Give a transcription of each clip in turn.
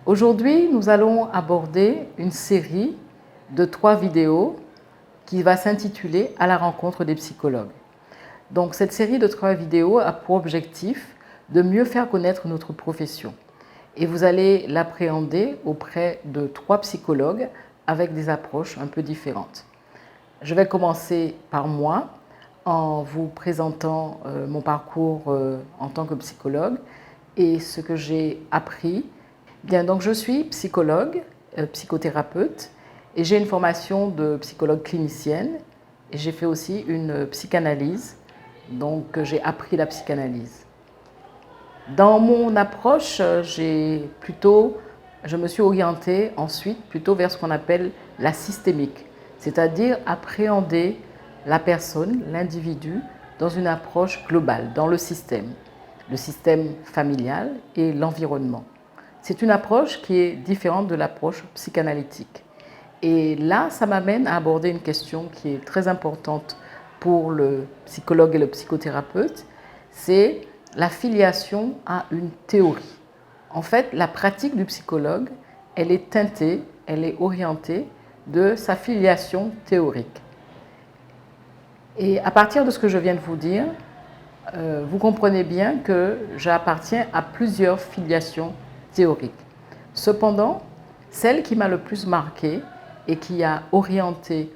Aujourd'hui, nous allons aborder une série de 3 vidéos qui va s'intituler « À la rencontre des psychologues ». Donc, cette série de 3 vidéos a pour objectif de mieux faire connaître notre profession. Et vous allez l'appréhender auprès de 3 psychologues avec des approches un peu différentes. Je vais commencer par moi en vous présentant mon parcours en tant que psychologue et ce que j'ai appris. Bien, donc je suis psychologue, psychothérapeute et j'ai une formation de psychologue clinicienne et j'ai fait aussi une psychanalyse, donc j'ai appris la psychanalyse. Dans mon approche, je me suis orientée ensuite plutôt vers ce qu'on appelle la systémique, c'est-à-dire appréhender la personne, l'individu, dans une approche globale, dans le système familial et l'environnement. C'est une approche qui est différente de l'approche psychanalytique. Et là, ça m'amène à aborder une question qui est très importante pour le psychologue et le psychothérapeute, c'est la filiation à une théorie. En fait, la pratique du psychologue, elle est teintée, elle est orientée de sa filiation théorique. Et à partir de ce que je viens de vous dire, vous comprenez bien que j'appartiens à plusieurs filiations théoriques. Cependant, celle qui m'a le plus marquée et qui a orienté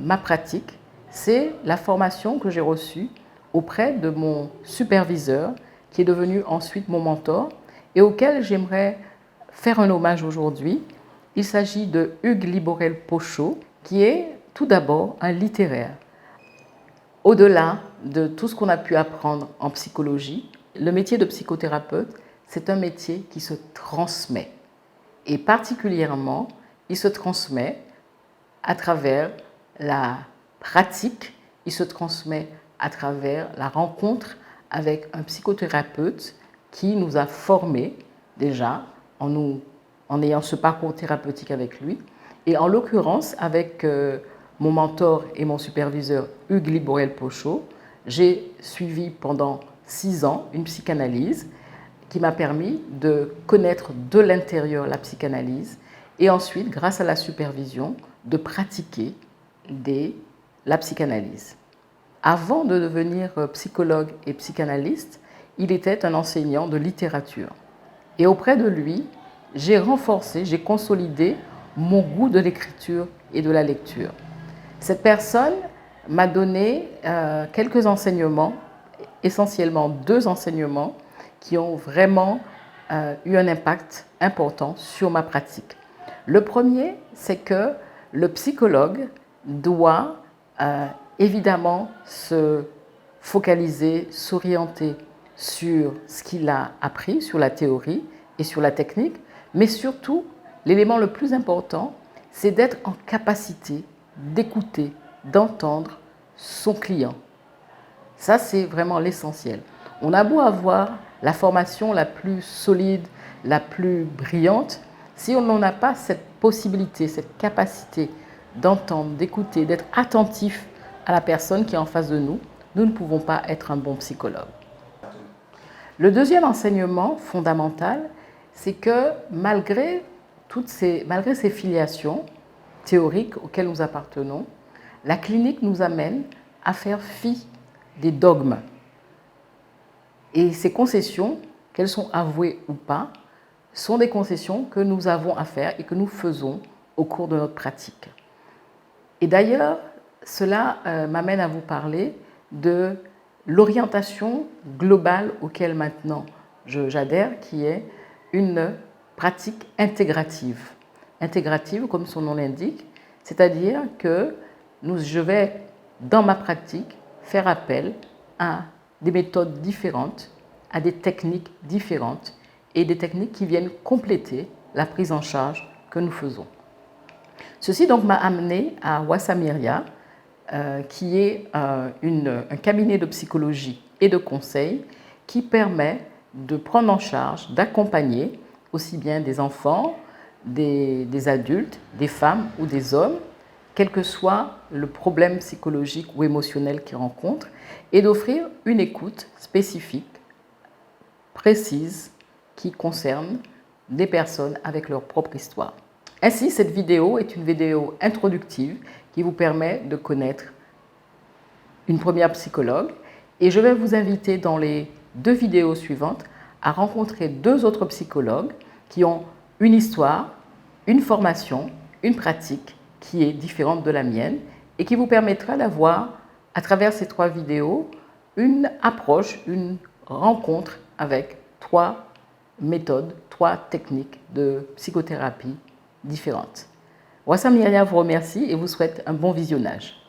ma pratique, c'est la formation que j'ai reçue auprès de mon superviseur, qui est devenu ensuite mon mentor, et auquel j'aimerais faire un hommage aujourd'hui. Il s'agit de Hugues Liborel-Pochot, qui est tout d'abord un littéraire. Au-delà de tout ce qu'on a pu apprendre en psychologie, le métier de psychothérapeute, c'est un métier qui se transmet. Et particulièrement, il se transmet à travers la pratique, il se transmet à travers la rencontre avec un psychothérapeute qui nous a formés déjà en ayant ce parcours thérapeutique avec lui. Et en l'occurrence, avec mon mentor et mon superviseur Hugues Liborel-Pochot, j'ai suivi pendant 6 ans une psychanalyse qui m'a permis de connaître de l'intérieur la psychanalyse et ensuite, grâce à la supervision, de pratiquer la psychanalyse. Avant de devenir psychologue et psychanalyste, il était un enseignant de littérature. Et auprès de lui, j'ai renforcé, j'ai consolidé mon goût de l'écriture et de la lecture. Cette personne m'a donné quelques enseignements, essentiellement 2 enseignements, qui ont vraiment eu un impact important sur ma pratique. Le premier, c'est que le psychologue doit évidemment se focaliser, s'orienter sur ce qu'il a appris, sur la théorie et sur la technique, mais surtout, l'élément le plus important, c'est d'être en capacité d'écouter, d'entendre son client. Ça, c'est vraiment l'essentiel. On a beau avoir la formation la plus solide, la plus brillante, si on n'a pas cette possibilité, cette capacité d'entendre, d'écouter, d'être attentif à la personne qui est en face de nous, nous ne pouvons pas être un bon psychologue. Le deuxième enseignement fondamental, c'est que malgré ces filiations théoriques auxquelles nous appartenons, la clinique nous amène à faire fi des dogmes. Et ces concessions, qu'elles sont avouées ou pas, sont des concessions que nous avons à faire et que nous faisons au cours de notre pratique. Et d'ailleurs, cela m'amène à vous parler de l'orientation globale auquelle maintenant j'adhère, qui est une pratique intégrative. Intégrative, comme son nom l'indique, c'est-à-dire que je vais, dans ma pratique, faire appel à des méthodes différentes, à des techniques différentes et des techniques qui viennent compléter la prise en charge que nous faisons. Ceci donc m'a amené à Wassamiria, qui est un cabinet de psychologie et de conseil qui permet de prendre en charge, d'accompagner aussi bien des enfants, des adultes, des femmes ou des hommes, quel que soit le problème psychologique ou émotionnel qu'ils rencontrent, et d'offrir une écoute spécifique, précise, qui concerne des personnes avec leur propre histoire. Ainsi, cette vidéo est une vidéo introductive qui vous permet de connaître une première psychologue et je vais vous inviter dans les 2 vidéos suivantes à rencontrer 2 autres psychologues qui ont une histoire, une formation, une pratique qui est différente de la mienne et qui vous permettra d'avoir, à travers ces 3 vidéos, une approche, une rencontre avec 3 méthodes, 3 techniques de psychothérapie différentes. Wassam Yahya vous remercie et vous souhaite un bon visionnage.